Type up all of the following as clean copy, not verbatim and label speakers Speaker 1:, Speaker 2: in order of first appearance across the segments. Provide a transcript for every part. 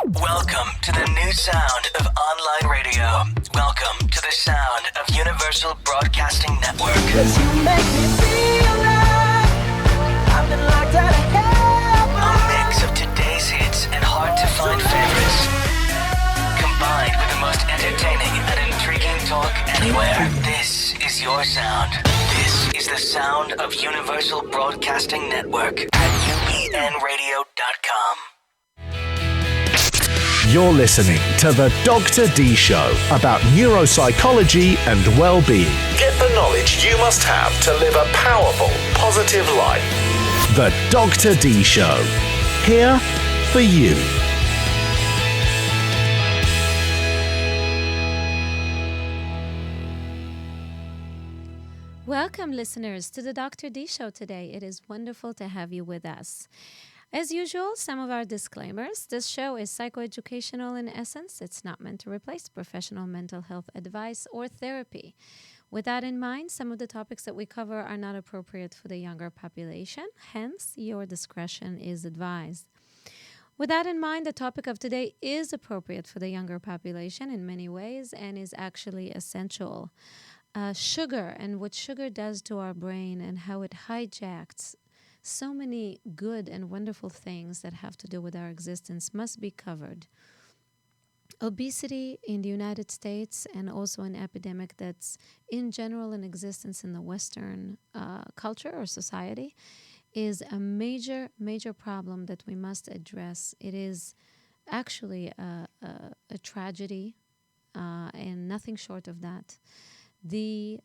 Speaker 1: Welcome to the new sound of online radio. Welcome to the sound of Universal Broadcasting Network.
Speaker 2: 'Cause you make me feel like I've been locked out of heaven.
Speaker 1: A mix of today's hits and hard-to-find favorites, combined with the most entertaining and intriguing talk anywhere. This is your sound. This is the sound of Universal Broadcasting Network at UBNradio.com.
Speaker 3: You're listening to the Dr. Dee Show about neuropsychology and well-being. Get the knowledge you must have to live a powerful, positive life. The Dr. Dee Show. Here for you.
Speaker 4: Welcome, listeners, to the Dr. Dee Show today. It is wonderful to have you with us. As usual, some of our disclaimers. This show is psychoeducational in essence. It's not meant to replace professional mental health advice or therapy. With that in mind, some of the topics that we cover are not appropriate for the younger population. Hence, your discretion is advised. With that in mind, the topic of today is appropriate for the younger population in many ways and is actually essential. Sugar and what sugar does to our brain and how it hijacks so many good and wonderful things that have to do with our existence must be covered. Obesity in the United States and also an epidemic that's in general in existence in the Western culture or society is a major, major problem that we must address. It is actually a tragedy and nothing short of that. The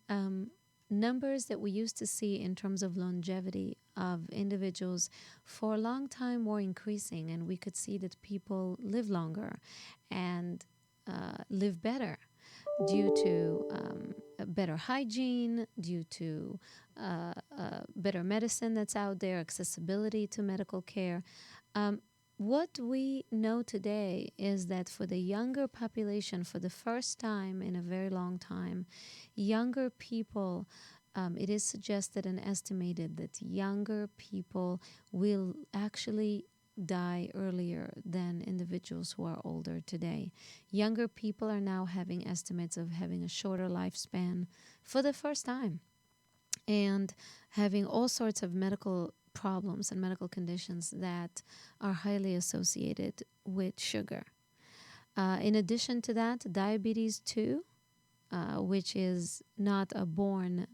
Speaker 4: numbers that we used to see in terms of longevity of individuals for a long time were increasing, and we could see that people live longer and live better due to better hygiene, due to better medicine that's out there, accessibility to medical care. What we know today is that for the younger population, for the first time in a very long time, younger people, it is suggested and estimated that younger people will actually die earlier than individuals who are older today. Younger people are now having estimates of having a shorter lifespan for the first time and having all sorts of medical problems and medical conditions that are highly associated with sugar. In addition to that, diabetes 2, which is not a born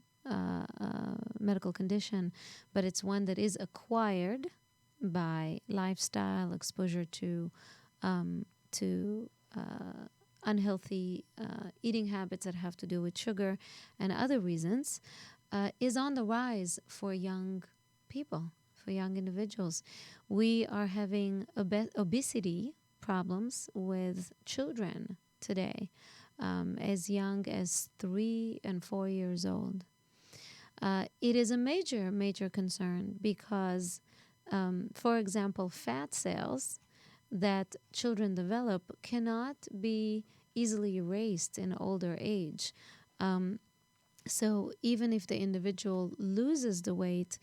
Speaker 4: medical condition, but it's one that is acquired by lifestyle, exposure to unhealthy eating habits that have to do with sugar and other reasons, is on the rise for young people, for young individuals. We are having obesity problems with children today, as young as 3 and 4 years old. It is a major, major concern because, for example, fat cells that children develop cannot be easily erased in older age. So even if the individual loses the weight,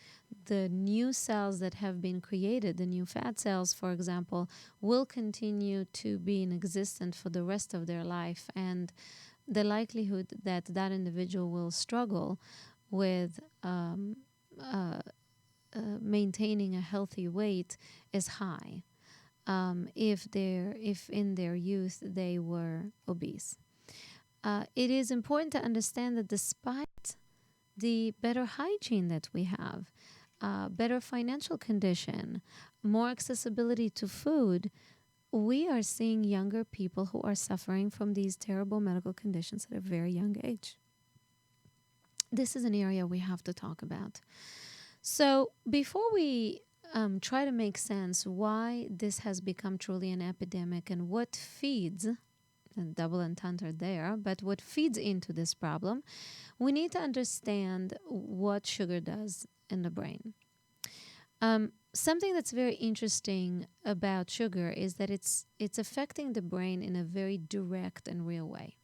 Speaker 4: the new cells that have been created, the new fat cells, for example, will continue to be in existence for the rest of their life. And the likelihood that that individual will struggle with maintaining a healthy weight is high if in their youth they were obese. It is important to understand that despite the better hygiene that we have, better financial condition, more accessibility to food, we are seeing younger people who are suffering from these terrible medical conditions at a very young age. This is an area we have to talk about. So before we try to make sense why this has become truly an epidemic and what feeds, and double entendre there, but what feeds into this problem, we need to understand what sugar does in the brain. Something that's very interesting about sugar is that it's affecting the brain in a very direct and real way.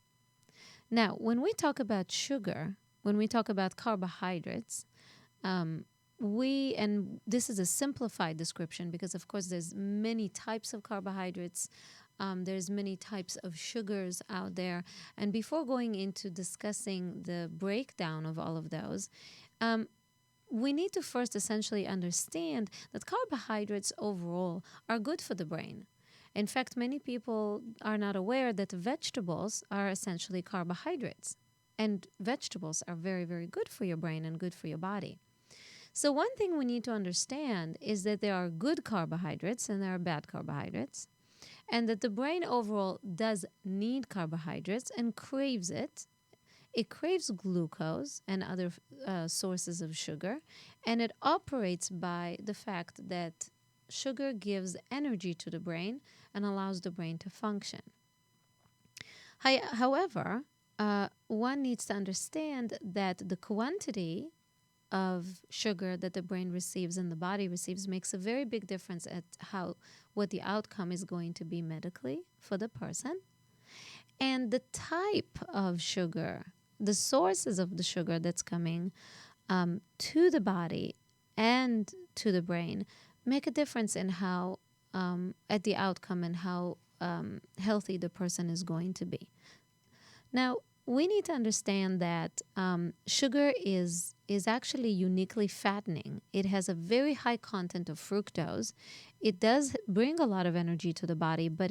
Speaker 4: Now, when we talk about sugar, when we talk about carbohydrates, and this is a simplified description because, of course, there's many types of carbohydrates. There's many types of sugars out there. And before going into discussing the breakdown of all of those, we need to first essentially understand that carbohydrates overall are good for the brain. In fact, many people are not aware that vegetables are essentially carbohydrates. And vegetables are very, very good for your brain and good for your body. So one thing we need to understand is that there are good carbohydrates and there are bad carbohydrates, and that the brain overall does need carbohydrates and craves it. It craves glucose and other sources of sugar, and it operates by the fact that sugar gives energy to the brain and allows the brain to function. However, one needs to understand that the quantity of sugar that the brain receives and the body receives makes a very big difference at what the outcome is going to be medically for the person. And the type of sugar, the sources of the sugar that's coming to the body and to the brain make a difference in how at the outcome and how healthy the person is going to be. Now, we need to understand that sugar is actually uniquely fattening. It has a very high content of fructose. It does bring a lot of energy to the body, but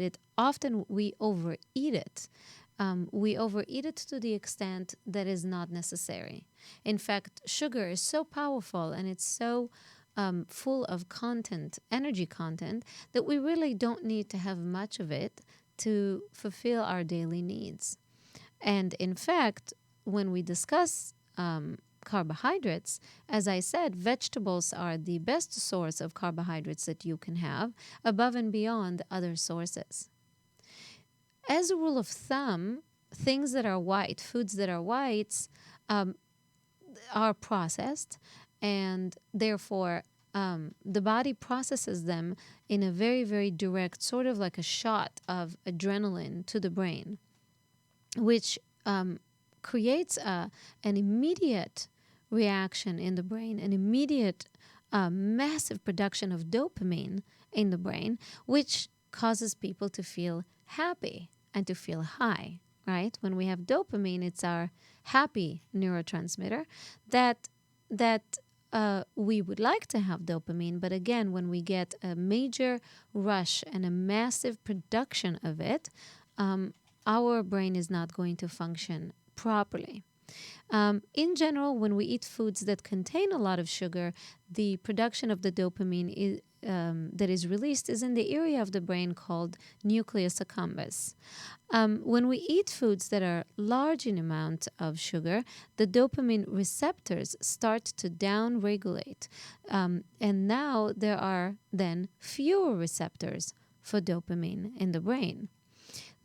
Speaker 4: we overeat it. We overeat it to the extent that is not necessary. In fact, sugar is so powerful and it's so full of energy content, that we really don't need to have much of it to fulfill our daily needs. And in fact, when we discuss carbohydrates, as I said, vegetables are the best source of carbohydrates that you can have, above and beyond other sources. As a rule of thumb, things that are white, foods that are whites, are processed, and therefore the body processes them in a very, very direct, sort of like a shot of adrenaline to the brain, which creates an immediate reaction in the brain, an immediate massive production of dopamine in the brain, which causes people to feel happy and to feel high, right? When we have dopamine, it's our happy neurotransmitter that we would like to have dopamine, but again, when we get a major rush and a massive production of it, our brain is not going to function properly. In general, when we eat foods that contain a lot of sugar, the production of the dopamine that is released is in the area of the brain called nucleus accumbens. When we eat foods that are large in amount of sugar, the dopamine receptors start to downregulate. And now there are then fewer receptors for dopamine in the brain.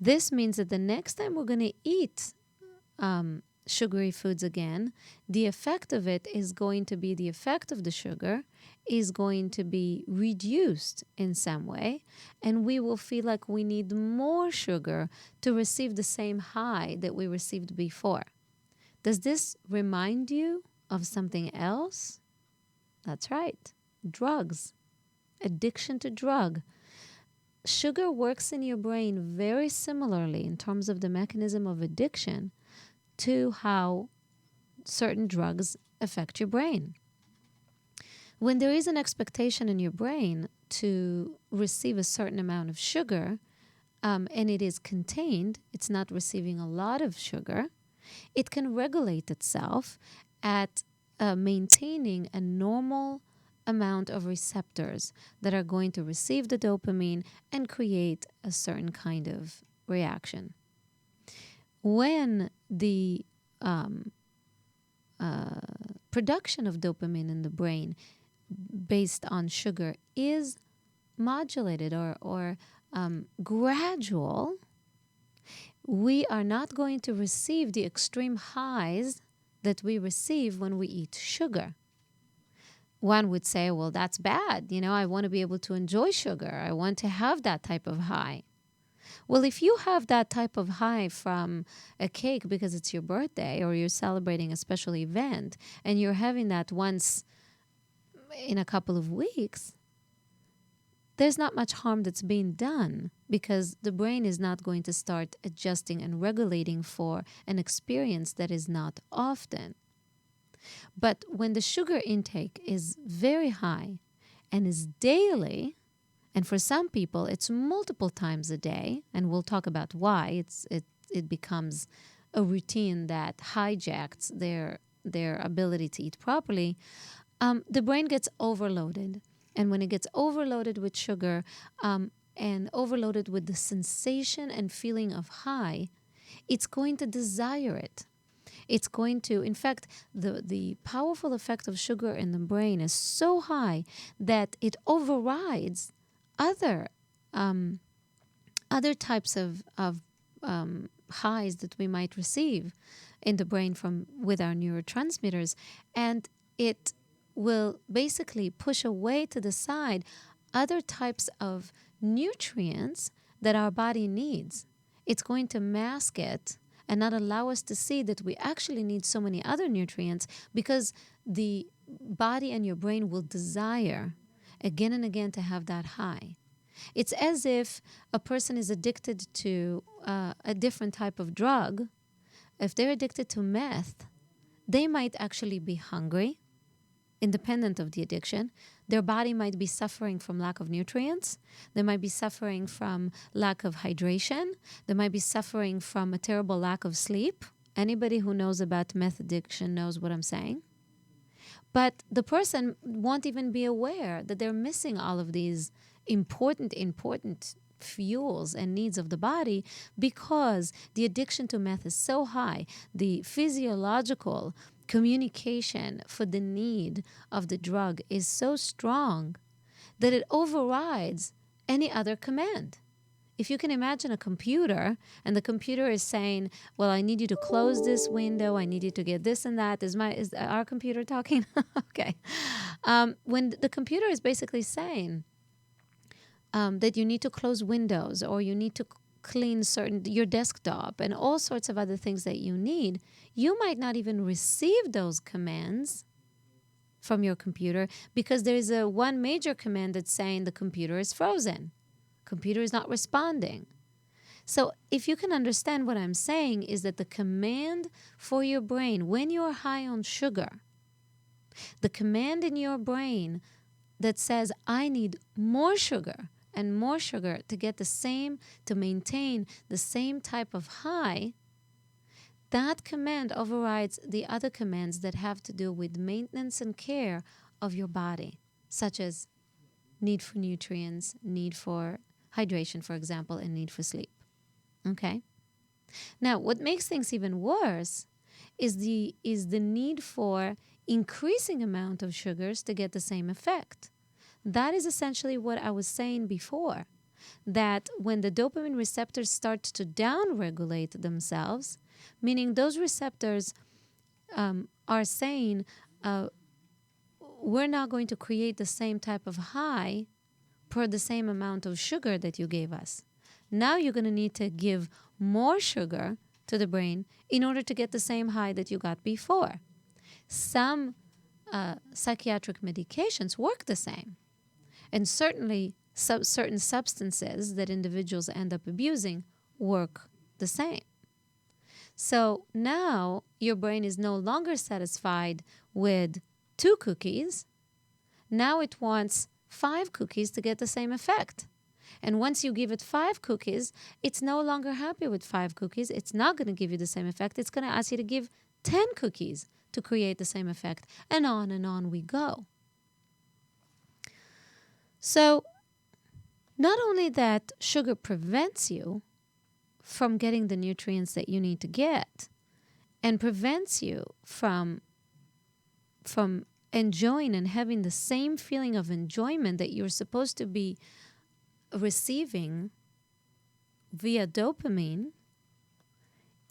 Speaker 4: This means that the next time we're going to eat sugary foods again, the effect of it is going to be, the effect of the sugar is going to be reduced in some way, and we will feel like we need more sugar to receive the same high that we received before. Does this remind you of something else? That's right, drugs, addiction to drug. Sugar works in your brain very similarly in terms of the mechanism of addiction to how certain drugs affect your brain. When there is an expectation in your brain to receive a certain amount of sugar, and it is contained, it's not receiving a lot of sugar, it can regulate itself at maintaining a normal amount of receptors that are going to receive the dopamine and create a certain kind of reaction. When the production of dopamine in the brain based on sugar is modulated or gradual, we are not going to receive the extreme highs that we receive when we eat sugar. One would say, well, that's bad. I want to be able to enjoy sugar. I want to have that type of high. Well, if you have that type of high from a cake because it's your birthday or you're celebrating a special event and you're having that once in a couple of weeks, there's not much harm that's being done because the brain is not going to start adjusting and regulating for an experience that is not often. But when the sugar intake is very high and is daily, and for some people it's multiple times a day, and we'll talk about why it becomes a routine that hijacks their ability to eat properly, the brain gets overloaded. And when it gets overloaded with sugar and overloaded with the sensation and feeling of high, it's going to desire it. It's going to, in fact, the powerful effect of sugar in the brain is so high that it overrides other types of highs that we might receive in the brain from with our neurotransmitters, and it will basically push away to the side other types of nutrients that our body needs. It's going to mask it and not allow us to see that we actually need so many other nutrients, because the body and your brain will desire again and again to have that high. It's as if a person is addicted to a different type of drug. If they're addicted to meth, they might actually be hungry, independent of the addiction. Their body might be suffering from lack of nutrients. They might be suffering from lack of hydration. They might be suffering from a terrible lack of sleep. Anybody who knows about meth addiction knows what I'm saying. But the person won't even be aware that they're missing all of these important fuels and needs of the body, because the addiction to meth is so high. The physiological communication for the need of the drug is so strong that it overrides any other command. If you can imagine a computer, and the computer is saying, well, I need you to close this window, I need you to get this and that. Is our computer talking? Okay. When the computer is basically saying that you need to close windows, or you need to clean your desktop and all sorts of other things that you need, you might not even receive those commands from your computer, because there's one major command that's saying the computer is frozen. Computer is not responding. So if you can understand what I'm saying, is that the command for your brain when you're high on sugar, the command in your brain that says, I need more sugar and more sugar to maintain the same type of high, that command overrides the other commands that have to do with maintenance and care of your body, such as need for nutrients, need for hydration, for example, and need for sleep. Okay? Now, what makes things even worse is the need for increasing amount of sugars to get the same effect. That is essentially what I was saying before, that when the dopamine receptors start to downregulate themselves, meaning those receptors are saying, we're not going to create the same type of high per the same amount of sugar that you gave us. Now you're going to need to give more sugar to the brain in order to get the same high that you got before. Some psychiatric medications work the same. And certainly certain substances that individuals end up abusing work the same. So now your brain is no longer satisfied with 2 cookies. Now it wants 5 cookies to get the same effect. And once you give it 5 cookies, it's no longer happy with 5 cookies. It's not going to give you the same effect. It's going to ask you to give 10 cookies to create the same effect. And on we go. So not only that sugar prevents you from getting the nutrients that you need to get, and prevents you from enjoying and having the same feeling of enjoyment that you're supposed to be receiving via dopamine,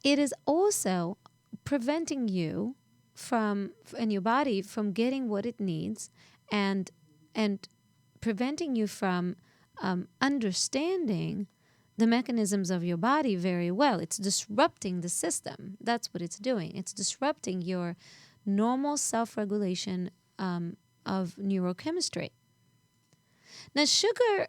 Speaker 4: it is also preventing you and your body from getting what it needs, and preventing you from understanding the mechanisms of your body very well. It's disrupting the system. That's what it's doing. It's disrupting your normal self-regulation of neurochemistry. Now, sugar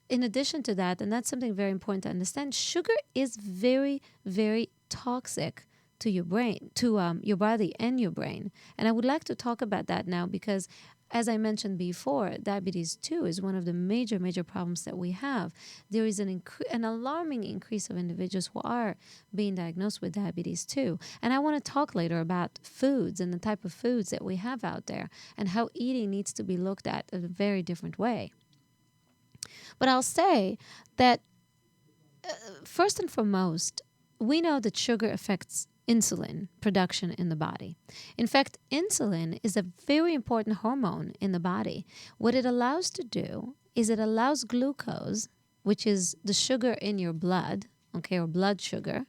Speaker 4: in addition to that, and that's something very important to understand, sugar is very, very toxic to your brain, to your body and your brain. And I would like to talk about that now because, as I mentioned before, diabetes 2 is one of the major, major problems that we have. There is an alarming increase of individuals who are being diagnosed with diabetes 2. And I want to talk later about foods and the type of foods that we have out there and how eating needs to be looked at in a very different way. But I'll say that first and foremost, we know that sugar affects insulin production in the body. In fact, insulin is a very important hormone in the body. What it allows to do is it allows glucose, which is the sugar in your blood, okay, or blood sugar,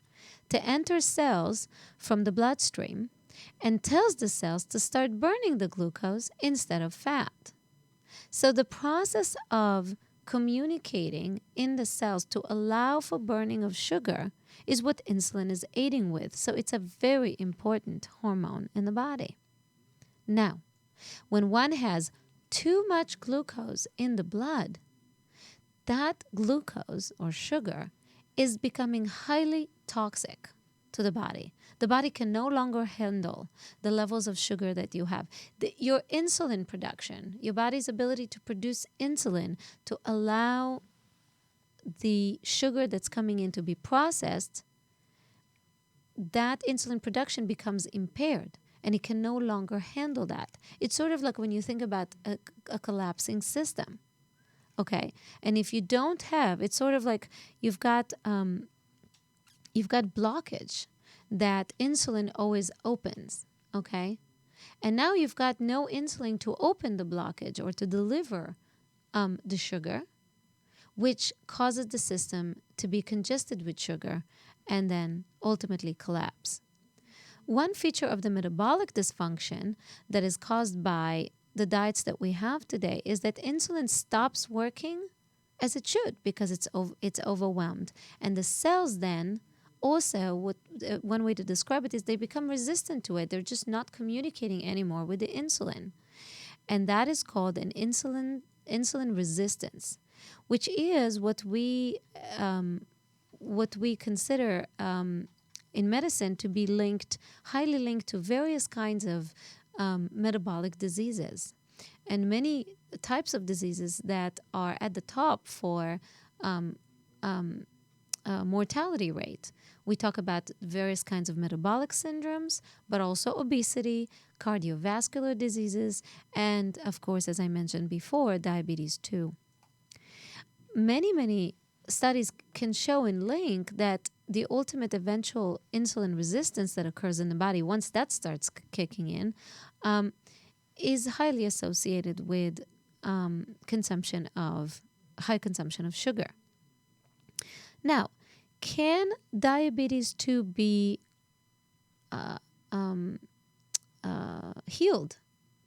Speaker 4: to enter cells from the bloodstream and tells the cells to start burning the glucose instead of fat. So the process of communicating in the cells to allow for burning of sugar is what insulin is aiding with. So it's a very important hormone in the body. Now, when one has too much glucose in the blood, that glucose or sugar is becoming highly toxic to the body. The body can no longer handle the levels of sugar that you have. Your insulin production, your body's ability to produce insulin to allow the sugar that's coming in to be processed, that insulin production becomes impaired and it can no longer handle that. It's sort of like when you think about a collapsing system, okay? And if you don't have, it's sort of like you've got blockage that insulin always opens, okay? And now you've got no insulin to open the blockage or to deliver the sugar, which causes the system to be congested with sugar and then ultimately collapse. One feature of the metabolic dysfunction that is caused by the diets that we have today is that insulin stops working as it should because it's overwhelmed. And the cells then also, one way to describe it is they become resistant to it. They're just not communicating anymore with the insulin. And that is called an insulin resistance, which is what we consider in medicine to be highly linked to various kinds of metabolic diseases. And many types of diseases that are at the top for mortality rate. We talk about various kinds of metabolic syndromes, but also obesity, cardiovascular diseases, and of course, as I mentioned before, diabetes 2. Many studies can show and link that the ultimate eventual insulin resistance that occurs in the body, once that starts kicking in, is highly associated with high consumption of sugar. Now, can diabetes 2 be healed?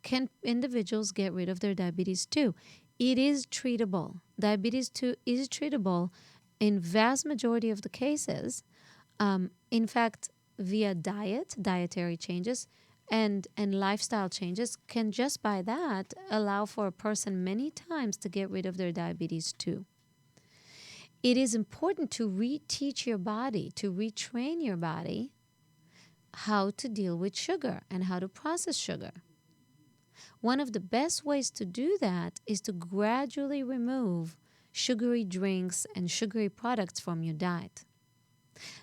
Speaker 4: Can individuals get rid of their diabetes 2? It is treatable. Diabetes 2 is treatable in vast majority of the cases. In fact, via dietary changes, and lifestyle changes can just by that allow for a person many times to get rid of their diabetes 2. It is important to reteach your body, to retrain your body how to deal with sugar and how to process sugar. One of the best ways to do that is to gradually remove sugary drinks and sugary products from your diet.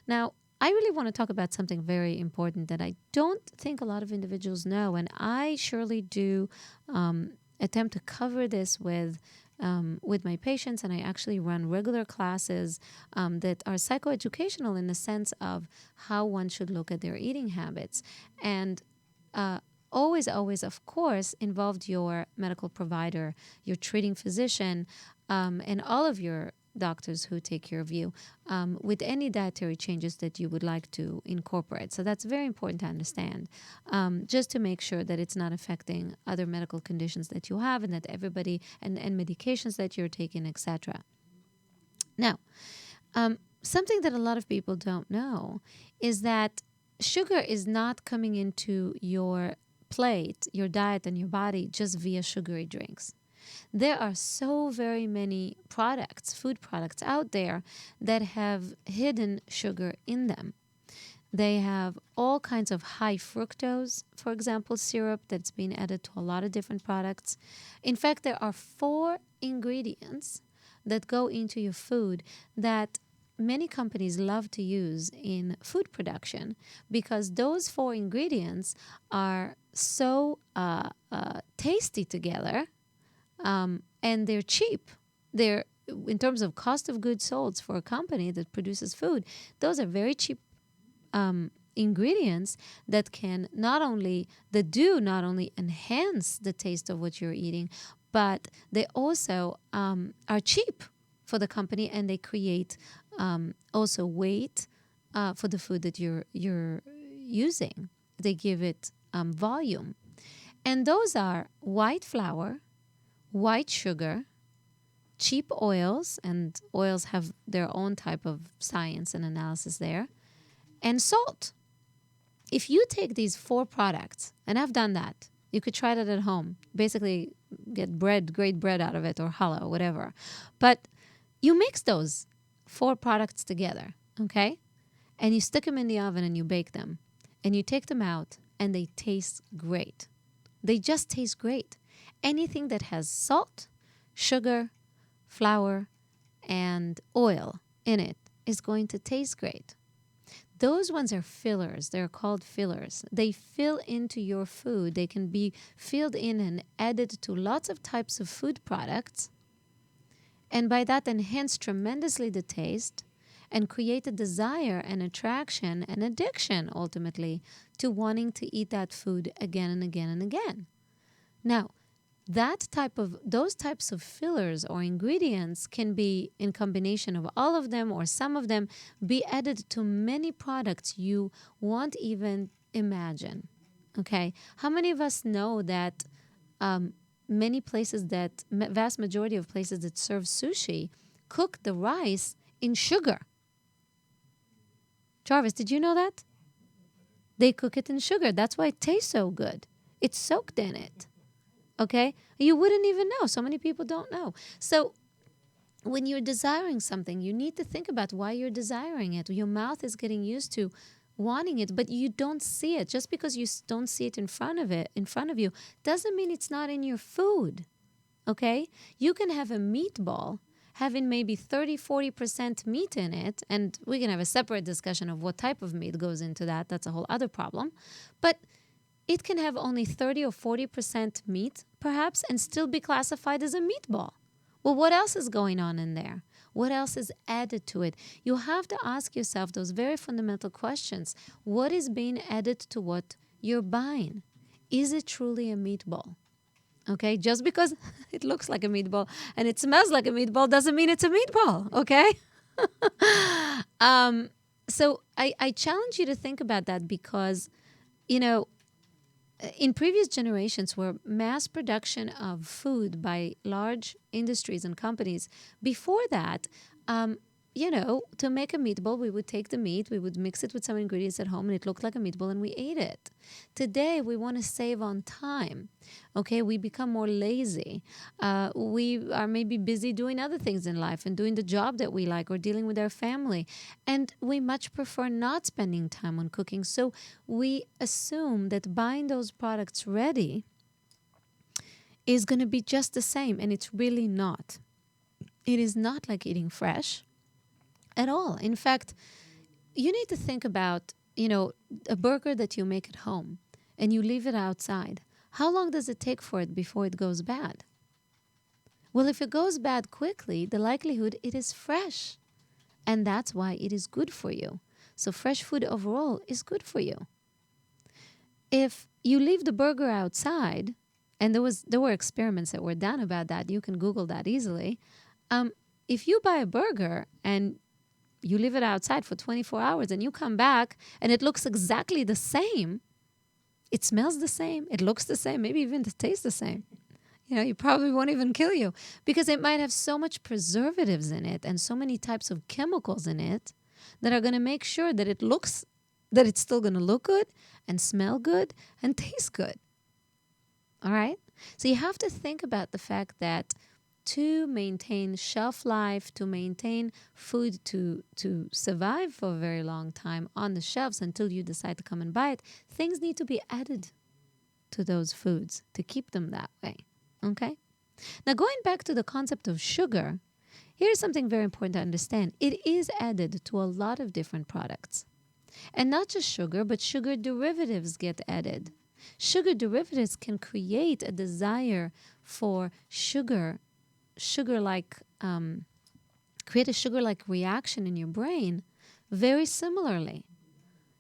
Speaker 4: Now, I really want to talk about something very important that I don't think a lot of individuals know, and I surely do attempt to cover this with my patients, and I actually run regular classes that are psychoeducational in the sense of how one should look at their eating habits. And always, of course, involved your medical provider, your treating physician, and all of your doctors who take care of you with any dietary changes that you would like to incorporate. So that's very important to understand, just to make sure that it's not affecting other medical conditions that you have and that everybody, and medications that you're taking, etc. Now, something that a lot of people don't know is that sugar is not coming into your plate, your diet, and your body just via sugary drinks. There are so very many products, food products out there that have hidden sugar in them. They have all kinds of high fructose, for example, syrup that's been added to a lot of different products. In fact, there are 4 ingredients that go into your food that many companies love to use in food production because those 4 ingredients are so tasty together, and they're cheap. They're, in terms of cost of goods sold for a company that produces food, those are very cheap ingredients that not only enhance the taste of what you're eating, but they also are cheap for the company, and they create also weight for the food that you're using. They give it volume. And those are white flour, white sugar, cheap oils, and oils have their own type of science and analysis there, and salt. If you take these 4 products, and I've done that, you could try that at home. Basically, get great bread out of it, or challah, whatever. But you mix those 4 products together, okay? And you stick them in the oven and you bake them. And you take them out, and they taste great. They just taste great. Anything that has salt, sugar, flour, and oil in it is going to taste great. Those ones are fillers. They're called fillers. They fill into your food. They can be filled in and added to lots of types of food products, and by that enhance tremendously the taste and create a desire and attraction and addiction, ultimately, to wanting to eat that food again and again and again. Now, those types of fillers or ingredients can be in combination of all of them or some of them, be added to many products you won't even imagine. Okay? How many of us know that many places vast majority of places that serve sushi cook the rice in sugar? Jarvis, did you know that? They cook it in sugar. That's why it tastes so good. It's soaked in it. Okay? You wouldn't even know. So many people don't know. So when you're desiring something, you need to think about why you're desiring it. Your mouth is getting used to wanting it, but you don't see it. Just because you don't see it in front of you, doesn't mean it's not in your food. Okay? You can have a meatball having maybe 30-40% meat in it, and we can have a separate discussion of what type of meat goes into that. That's a whole other problem. But it can have only 30 or 40% meat, perhaps, and still be classified as a meatball. Well, what else is going on in there? What else is added to it? You have to ask yourself those very fundamental questions. What is being added to what you're buying? Is it truly a meatball? Okay, just because it looks like a meatball and it smells like a meatball doesn't mean it's a meatball, okay? So I challenge you to think about that because, in previous generations where mass production of food by large industries and companies, before that, to make a meatball, we would take the meat, we would mix it with some ingredients at home, and it looked like a meatball, and we ate it. Today, we want to save on time. Okay, we become more lazy. We are maybe busy doing other things in life and doing the job that we like or dealing with our family. And we much prefer not spending time on cooking. So we assume that buying those products ready is going to be just the same, and it's really not. It is not like eating fresh at all. In fact, you need to think about, a burger that you make at home and you leave it outside. How long does it take for it before it goes bad? Well, if it goes bad quickly, the likelihood it is fresh. And that's why it is good for you. So fresh food overall is good for you. If you leave the burger outside, and there were experiments that were done about that, you can Google that easily. If you buy a burger and you leave it outside for 24 hours and you come back and it looks exactly the same, it smells the same, it looks the same, maybe even it tastes the same. You probably won't even kill you because it might have so much preservatives in it and so many types of chemicals in it that are going to make sure that it's still going to look good and smell good and taste good. All right? So you have to think about the fact that to maintain shelf life, to maintain food to survive for a very long time on the shelves until you decide to come and buy it, things need to be added to those foods to keep them that way. Okay? Now, going back to the concept of sugar, here's something very important to understand. It is added to a lot of different products. And not just sugar, but sugar derivatives get added. Sugar derivatives can create a desire for create a sugar-like reaction in your brain very similarly.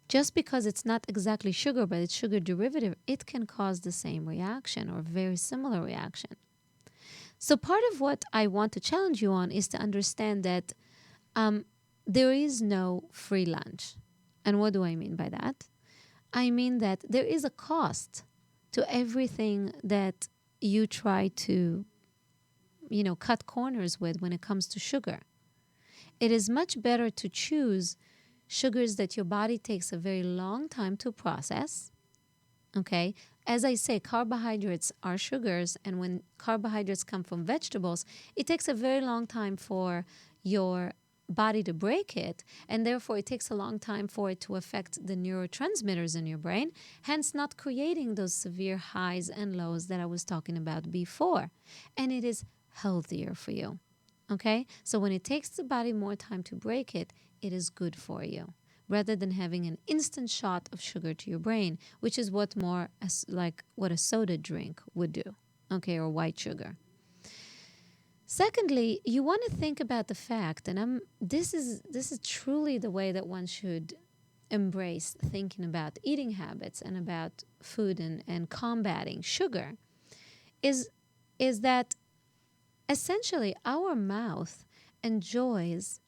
Speaker 4: Just because it's not exactly sugar, but it's sugar derivative, it can cause the same reaction or very similar reaction. So part of what I want to challenge you on is to understand that there is no free lunch. And what do I mean by that? I mean that there is a cost to everything that you try to, cut corners with when it comes to sugar. It is much better to choose sugars that your body takes a very long time to process. Okay? As I say, carbohydrates are sugars, and when carbohydrates come from vegetables, it takes a very long time for your body to break it, and therefore it takes a long time for it to affect the neurotransmitters in your brain, hence not creating those severe highs and lows that I was talking about before. And it is healthier for you. Okay? So when it takes the body more time to break it, it is good for you, rather than having an instant shot of sugar to your brain, which is what what a soda drink would do, okay, or white sugar. Secondly, you want to think about the fact, and this is truly the way that one should embrace thinking about eating habits and about food and combating sugar, is that essentially our mouth enjoys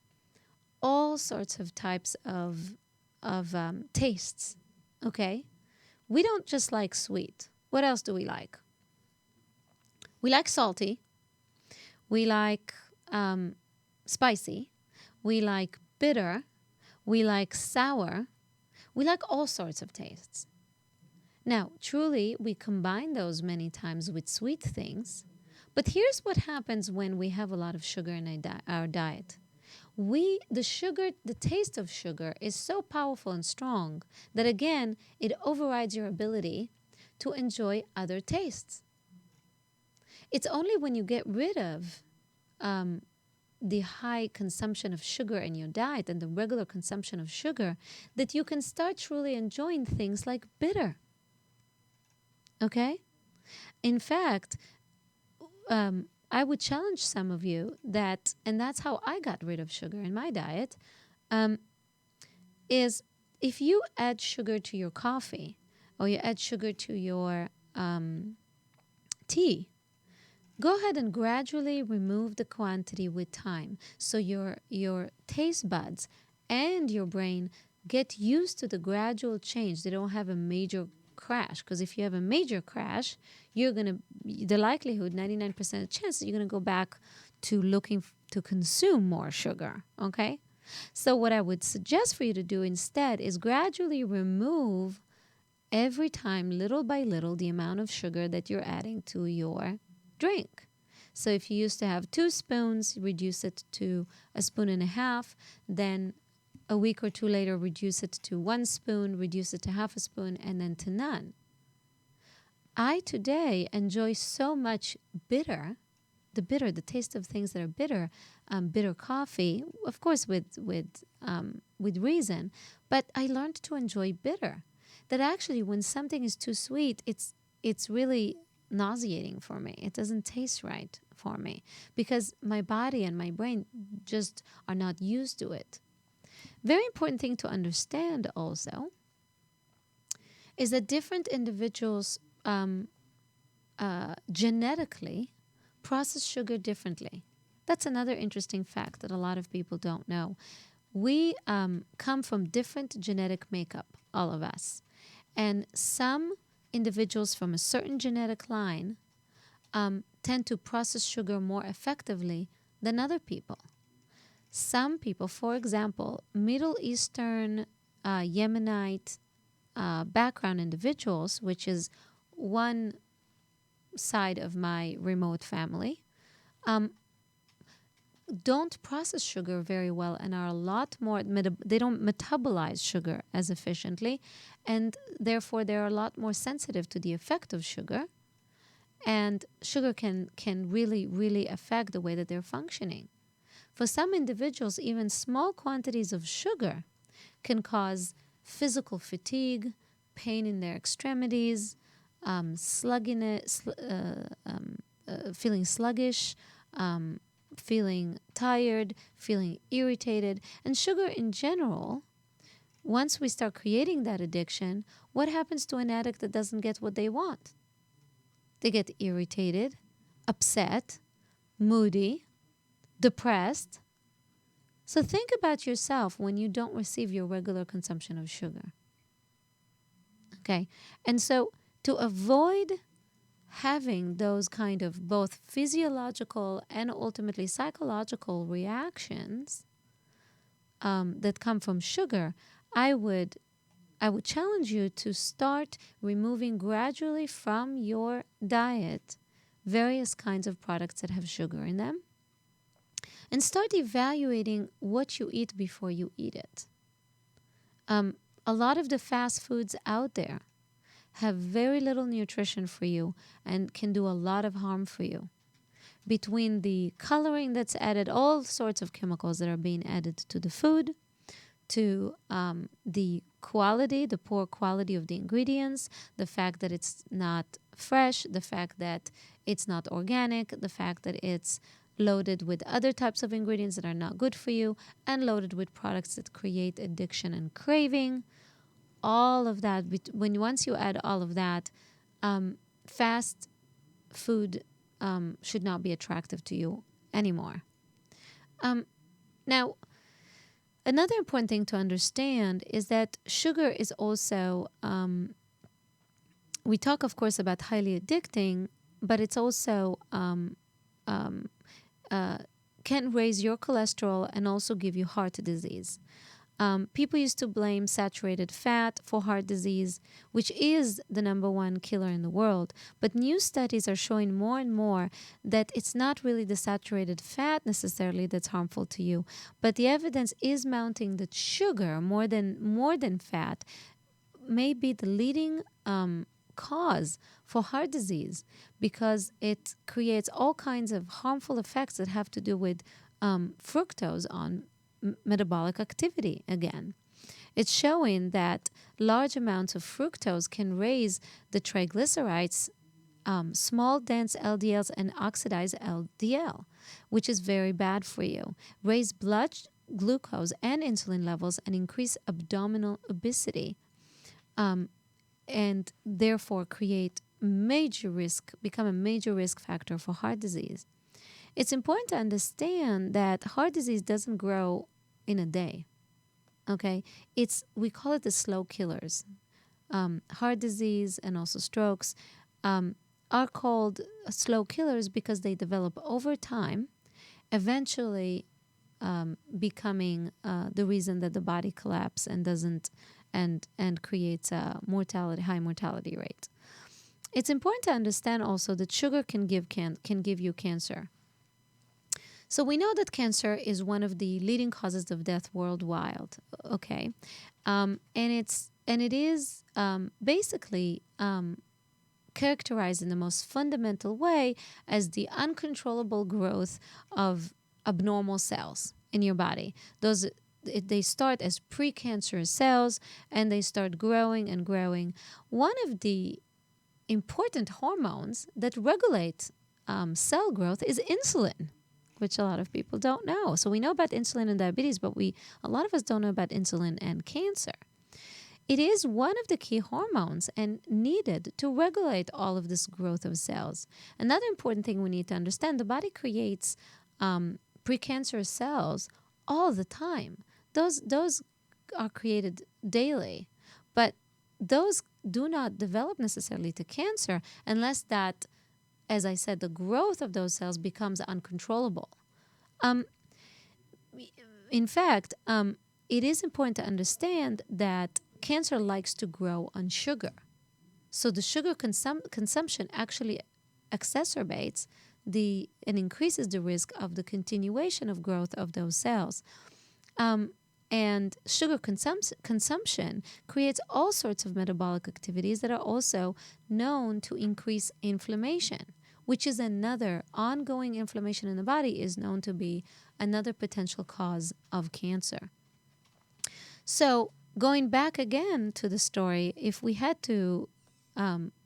Speaker 4: all sorts of types of tastes, okay? We don't just like sweet. What else do we like? We like salty. We like spicy. We like bitter. We like sour. We like all sorts of tastes. Now, truly, we combine those many times with sweet things. But here's what happens when we have a lot of sugar in our diet. The taste of sugar is so powerful and strong that, again, it overrides your ability to enjoy other tastes. It's only when you get rid of the high consumption of sugar in your diet and the regular consumption of sugar that you can start truly enjoying things like bitter. Okay? In fact, I would challenge some of you that, and that's how I got rid of sugar in my diet, is if you add sugar to your coffee or you add sugar to your tea, go ahead and gradually remove the quantity with time so your taste buds and your brain get used to the gradual change. They don't have a major crash, because if you have a major crash, the likelihood, 99% of chance, you're going to go back to looking to consume more sugar, okay? So what I would suggest for you to do instead is gradually remove every time, little by little, the amount of sugar that you're adding to your drink. So if you used to have 2 spoons, reduce it to 1.5 spoons, then a week or two later, reduce it to 1 spoon, reduce it to 1/2 spoon, and then to none. I today enjoy so much the taste of things that are bitter, bitter coffee, of course with reason, but I learned to enjoy bitter. That actually, when something is too sweet, it's really nauseating for me. It doesn't taste right for me because my body and my brain just are not used to it. Very important thing to understand also is that different individuals genetically process sugar differently. That's another interesting fact that a lot of people don't know. We come from different genetic makeup, all of us. And some individuals from a certain genetic line tend to process sugar more effectively than other people. Some people, for example, Middle Eastern, Yemenite background individuals, which is one side of my remote family don't process sugar very well and are a lot more, they don't metabolize sugar as efficiently, and therefore they're a lot more sensitive to the effect of sugar. And sugar can really, really affect the way that they're functioning. For some individuals, even small quantities of sugar can cause physical fatigue, pain in their extremities, slugginess, feeling sluggish, feeling tired, feeling irritated. And sugar in general, once we start creating that addiction, what happens to an addict that doesn't get what they want? They get irritated, upset, moody, depressed. So think about yourself when you don't receive your regular consumption of sugar. Okay? And so to avoid having those kind of both physiological and ultimately psychological reactions that come from sugar, I would challenge you to start removing gradually from your diet various kinds of products that have sugar in them, and start evaluating what you eat before you eat it. A lot of the fast foods out there have very little nutrition for you and can do a lot of harm for you. Between the coloring that's added, all sorts of chemicals that are being added to the food, to the quality, the poor quality of the ingredients, the fact that it's not fresh, the fact that it's not organic, the fact that it's loaded with other types of ingredients that are not good for you, and loaded with products that create addiction and craving. All of that, once you add all of that, fast food should not be attractive to you anymore. Now, another important thing to understand is that sugar is also, we talk, of course, about highly addicting, but it's also can raise your cholesterol and also give you heart disease. People used to blame saturated fat for heart disease, which is the number one killer in the world. But new studies are showing more and more that it's not really the saturated fat necessarily that's harmful to you, but the evidence is mounting that sugar, more than fat, may be the leading cause for heart disease, because it creates all kinds of harmful effects that have to do with fructose on metabolic activity again. It's showing that large amounts of fructose can raise the triglycerides, small dense LDLs, and oxidize LDL, which is very bad for you. Raise blood glucose and insulin levels and increase abdominal obesity, and therefore become a major risk factor for heart disease. It's important to understand that heart disease doesn't grow in a day. Okay, we call it the slow killers. Heart disease and also strokes are called slow killers because they develop over time, eventually becoming the reason that the body collapses and doesn't and creates a high mortality rate. It's important to understand also that sugar can give you cancer. So we know that cancer is one of the leading causes of death worldwide. Okay, and it is basically characterized in the most fundamental way as the uncontrollable growth of abnormal cells in your body. They start as precancerous cells and they start growing and growing. One of the important hormones that regulate cell growth is insulin, which a lot of people don't know. So we know about insulin and diabetes, but a lot of us don't know about insulin and cancer. It is one of the key hormones and needed to regulate all of this growth of cells. Another important thing we need to understand, the body creates precancerous cells all the time. Those are created daily, but those do not develop necessarily to cancer unless that, as I said, the growth of those cells becomes uncontrollable. In fact, it is important to understand that cancer likes to grow on sugar. So the sugar consumption actually exacerbates and increases the risk of the continuation of growth of those cells. And sugar consumption creates all sorts of metabolic activities that are also known to increase inflammation, which is another ongoing inflammation in the body is known to be another potential cause of cancer. So going back again to the story, if we had to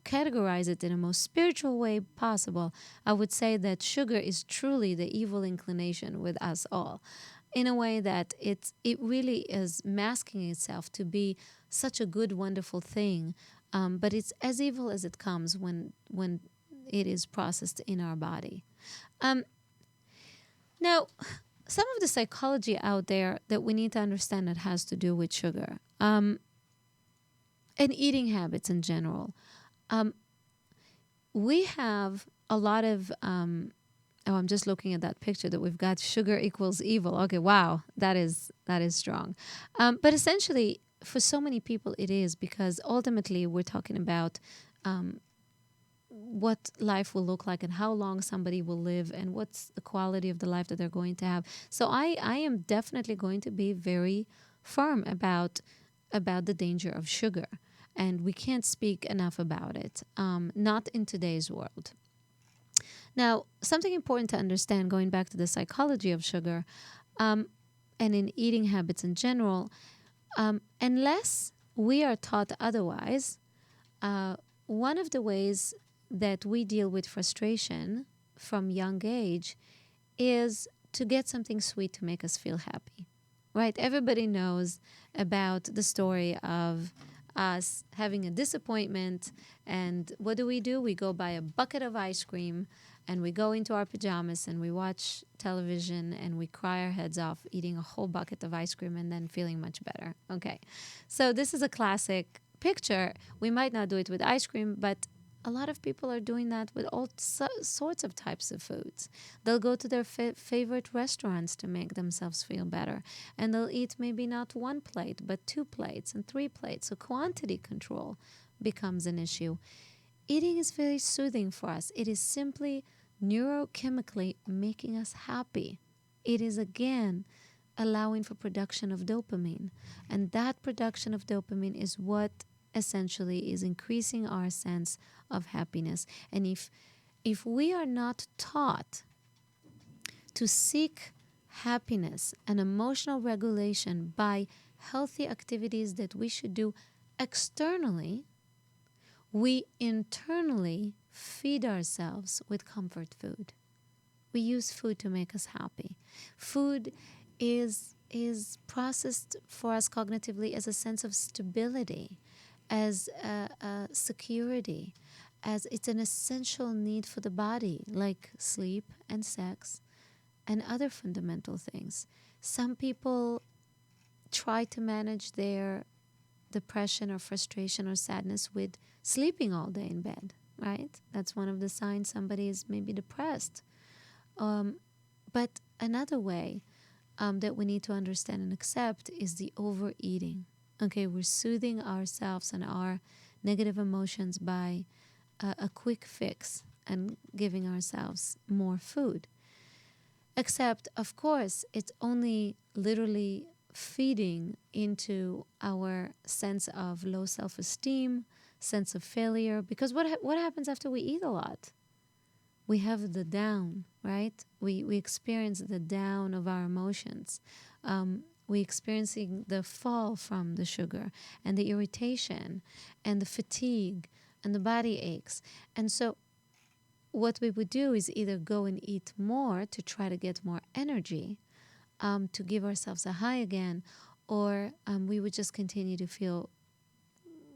Speaker 4: categorize it in the most spiritual way possible, I would say that sugar is truly the evil inclination with us all, in a way that it really is masking itself to be such a good, wonderful thing, but it's as evil as it comes when it is processed in our body. Now, some of the psychology out there that we need to understand that has to do with sugar and eating habits in general. We have a lot of, I'm just looking at that picture that we've got sugar equals evil. Okay, wow, that is strong. But essentially, for so many people, it is because ultimately we're talking about what life will look like and how long somebody will live and what's the quality of the life that they're going to have. So I am definitely going to be very firm about the danger of sugar. And we can't speak enough about it, not in today's world. Now, something important to understand, going back to the psychology of sugar and in eating habits in general, unless we are taught otherwise, one of the ways that we deal with frustration from young age is to get something sweet to make us feel happy, right? Everybody knows about the story of us having a disappointment, and what do? We go buy a bucket of ice cream, and we go into our pajamas, and we watch television, and we cry our heads off eating a whole bucket of ice cream and then feeling much better. Okay, so this is a classic picture. We might not do it with ice cream, but a lot of people are doing that with all sorts of types of foods. They'll go to their favorite restaurants to make themselves feel better. And they'll eat maybe not one plate, but 2 plates and 3 plates. So quantity control becomes an issue. Eating is very soothing for us. It is simply neurochemically making us happy. It is, again, allowing for production of dopamine. And that production of dopamine is what essentially is increasing our sense of happiness. And if we are not taught to seek happiness and emotional regulation by healthy activities that we should do externally, we internally feed ourselves with comfort food. We use food to make us happy. Food is processed for us cognitively as a sense of stability, as a security, as it's an essential need for the body, like sleep and sex and other fundamental things. Some people try to manage their depression or frustration or sadness with sleeping all day in bed, right? That's one of the signs somebody is maybe depressed. But another way that we need to understand and accept is the overeating. Okay, we're soothing ourselves and our negative emotions by a quick fix and giving ourselves more food. Except, of course, it's only literally feeding into our sense of low self-esteem, sense of failure. Because what happens after we eat a lot? We have the down, right? We experience the down of our emotions. We experiencing the fall from the sugar and the irritation and the fatigue and the body aches. And so what we would do is either go and eat more to try to get more energy, to give ourselves a high again, or we would just continue to feel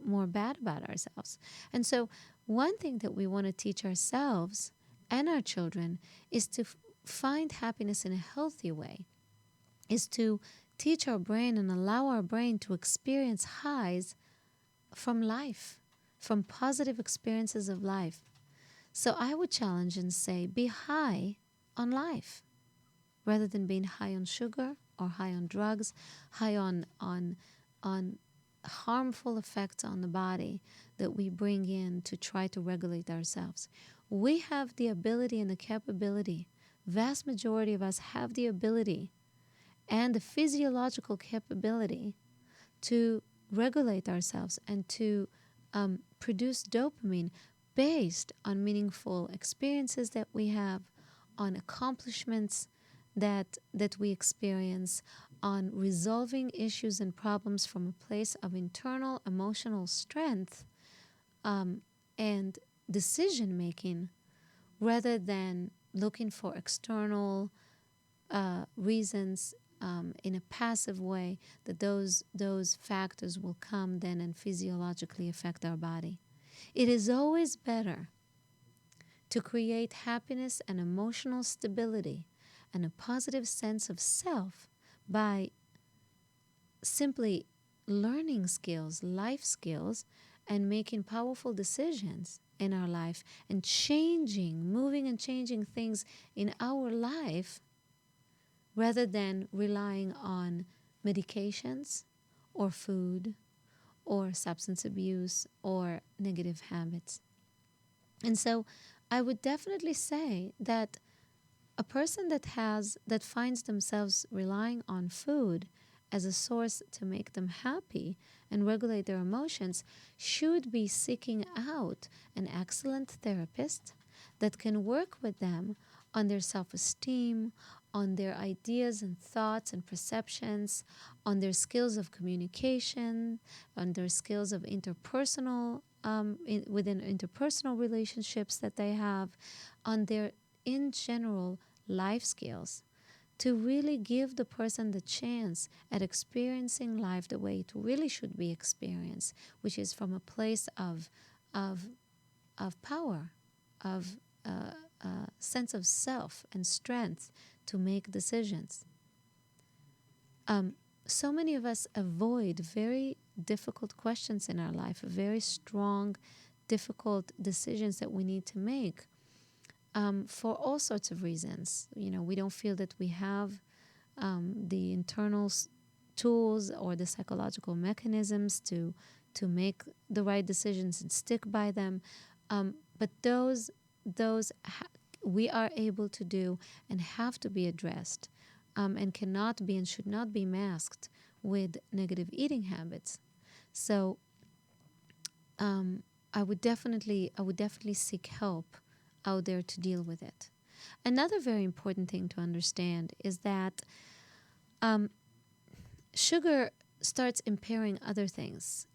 Speaker 4: more bad about ourselves. And so one thing that we want to teach ourselves and our children is to find happiness in a healthy way, is to teach our brain and allow our brain to experience highs from life, from positive experiences of life. So I would challenge and say, be high on life rather than being high on sugar or high on drugs, high on harmful effects on the body that we bring in to try to regulate ourselves. we have the ability and the capability, vast majority of us have the ability and the physiological capability to regulate ourselves and to produce dopamine based on meaningful experiences that we have, on accomplishments that we experience, on resolving issues and problems from a place of internal emotional strength and decision making, rather than looking for external reasons in a passive way, that those factors will come then and physiologically affect our body. It is always better to create happiness and emotional stability and a positive sense of self by simply learning skills, life skills, and making powerful decisions in our life and moving and changing things in our life, rather than relying on medications or food or substance abuse or negative habits. And so I would definitely say that a person that finds themselves relying on food as a source to make them happy and regulate their emotions should be seeking out an excellent therapist that can work with them on their self-esteem, on their ideas and thoughts and perceptions, on their skills of communication, on their skills of interpersonal within interpersonal relationships that they have, on their in general life skills, to really give the person the chance at experiencing life the way it really should be experienced, which is from a place of power, of sense of self and strength to make decisions. So many of us avoid very difficult questions in our life, very strong, difficult decisions that we need to make for all sorts of reasons. We don't feel that we have the internal tools or the psychological mechanisms to make the right decisions and stick by them. But those we are able to do and have to be addressed, and cannot be and should not be masked with negative eating habits. So I would definitely seek help out there to deal with it. Another very important thing to understand is that sugar starts impairing other things.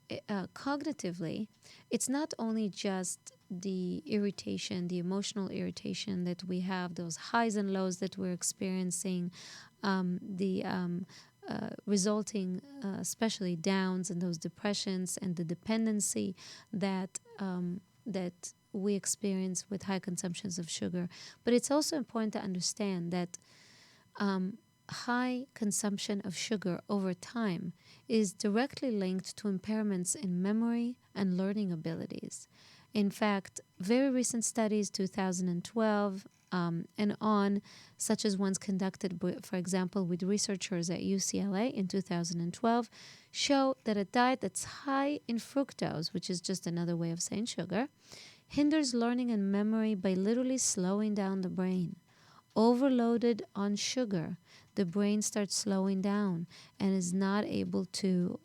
Speaker 4: Cognitively, it's not only just the irritation, the emotional irritation that we have, those highs and lows that we're experiencing, the resulting, especially downs and those depressions and the dependency that we experience with high consumptions of sugar. But it's also important to understand that high consumption of sugar over time is directly linked to impairments in memory and learning abilities. In fact, very recent studies, 2012 and on, such as ones conducted, for example, with researchers at UCLA in 2012, show that a diet that's high in fructose, which is just another way of saying sugar, hinders learning and memory by literally slowing down the brain. Overloaded on sugar, the brain starts slowing down and is not able to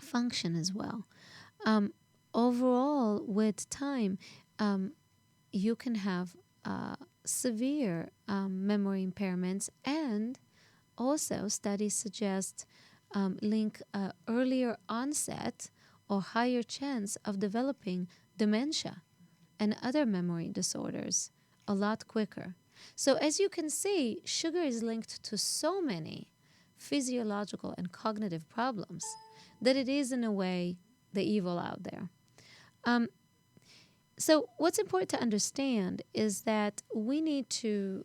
Speaker 4: function as well. Overall, with time, you can have severe memory impairments, and also studies suggest link earlier onset or higher chance of developing dementia and other memory disorders a lot quicker. So as you can see, sugar is linked to so many physiological and cognitive problems that it is, in a way, the evil out there. So what's important to understand is that we need to,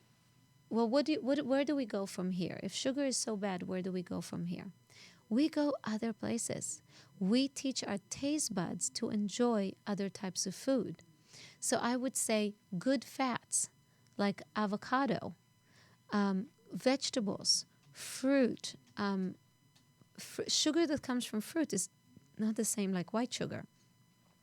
Speaker 4: well, where do we go from here? If sugar is so bad, where do we go from here? We go other places. We teach our taste buds to enjoy other types of food. So I would say good fats like avocado, vegetables, fruit. Sugar that comes from fruit is not the same like white sugar.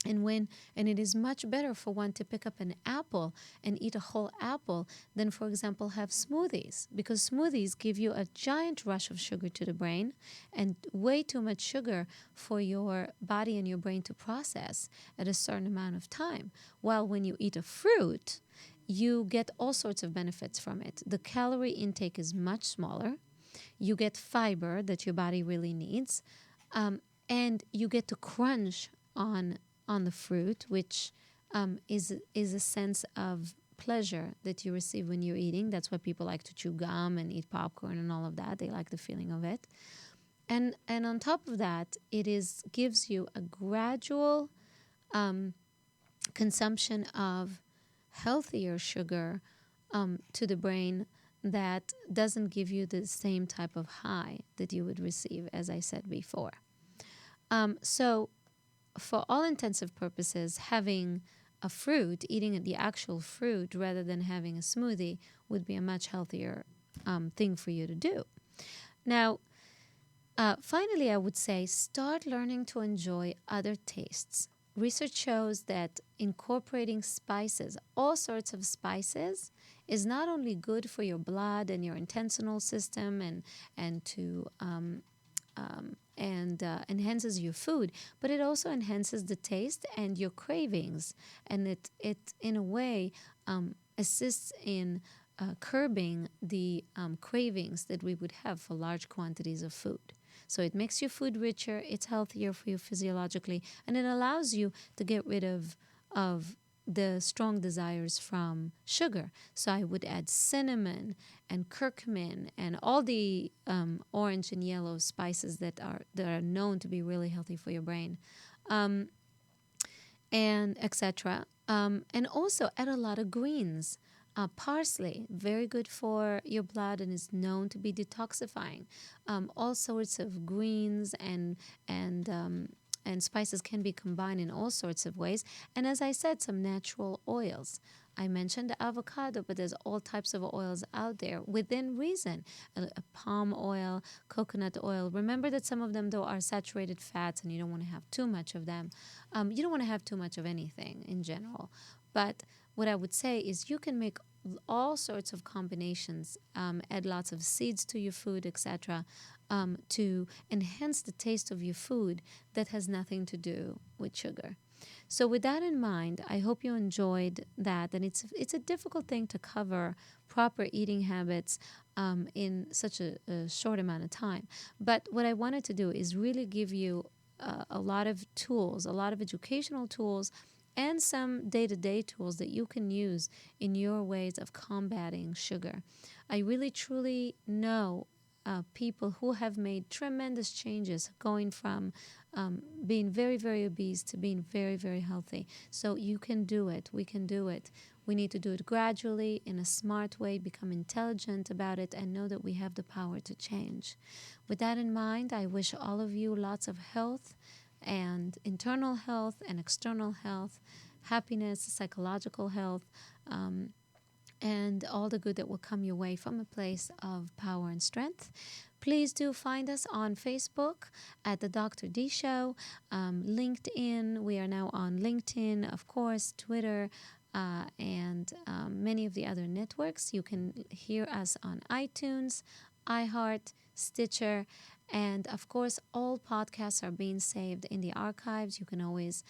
Speaker 4: And it is much better for one to pick up an apple and eat a whole apple than, for example, have smoothies, because smoothies give you a giant rush of sugar to the brain and way too much sugar for your body and your brain to process at a certain amount of time. While when you eat a fruit, you get all sorts of benefits from it. The calorie intake is much smaller. You get fiber that your body really needs, and you get to crunch on the fruit, which is a sense of pleasure that you receive when you're eating. That's why people like to chew gum and eat popcorn and all of that. They like the feeling of it. And on top of that, gives you a gradual consumption of healthier sugar to the brain that doesn't give you the same type of high that you would receive, as I said before. So for all intensive purposes, having a fruit, eating the actual fruit rather than having a smoothie would be a much healthier thing for you to do. Now, finally, I would say start learning to enjoy other tastes. Research shows that incorporating spices, all sorts of spices, is not only good for your blood and your intestinal system and enhances your food, but it also enhances the taste and your cravings, and it in a way assists in curbing the cravings that we would have for large quantities of food. So it makes your food richer, it's healthier for you physiologically, and it allows you to get rid of the strong desires from sugar. So I would add cinnamon and curcumin and all the orange and yellow spices that are known to be really healthy for your brain, and etc. And also add a lot of greens. Parsley, very good for your blood and is known to be detoxifying. All sorts of greens and spices can be combined in all sorts of ways. And as I said, some natural oils. I mentioned avocado, but there's all types of oils out there within reason. A palm oil, coconut oil. Remember that some of them, though, are saturated fats, and you don't want to have too much of them. You don't want to have too much of anything in general. But what I would say is you can make all sorts of combinations, add lots of seeds to your food, etc., to enhance the taste of your food that has nothing to do with sugar. So with that in mind, I hope you enjoyed that. And it's a difficult thing to cover proper eating habits in such a short amount of time. But what I wanted to do is really give you a lot of tools, a lot of educational tools, and some day-to-day tools that you can use in your ways of combating sugar. I really, truly know people who have made tremendous changes going from being very, very obese to being very, very healthy. So you can do it. We can do it. We need to do it gradually, in a smart way, become intelligent about it, and know that we have the power to change. With that in mind, I wish all of you lots of health, and internal health and external health, happiness, psychological health, and all the good that will come your way from a place of power and strength. Please do find us on Facebook at the Dr. Dee Show, LinkedIn. We are now on LinkedIn, of course, Twitter, and many of the other networks. You can hear us on iTunes, iHeart, Stitcher, and of course, all podcasts are being saved in the archives. You can always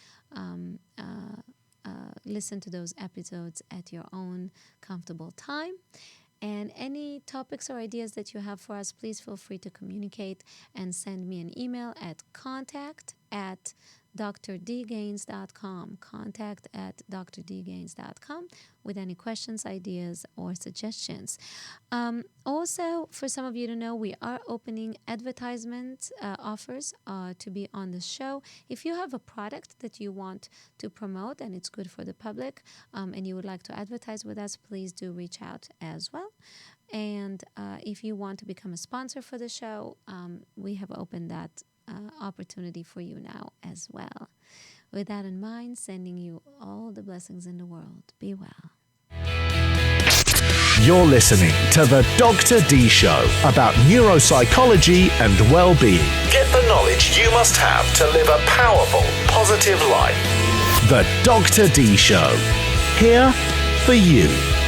Speaker 4: listen to those episodes at your own comfortable time. And any topics or ideas that you have for us, please feel free to communicate and send me an email at contact@drdgaines.com, contact@drdgaines.com, with any questions, ideas, or suggestions. Also, for some of you to know, we are opening advertisement offers to be on the show. If you have a product that you want to promote and it's good for the public, and you would like to advertise with us, please do reach out as well. And if you want to become a sponsor for the show, we have opened that opportunity for you now as well. With that in mind, sending you all the blessings in the world. Be well.
Speaker 3: You're listening to the Dr. Dee Show about neuropsychology and well-being. Get the knowledge you must have to live a powerful, positive life. The Dr. D Show. Here for you.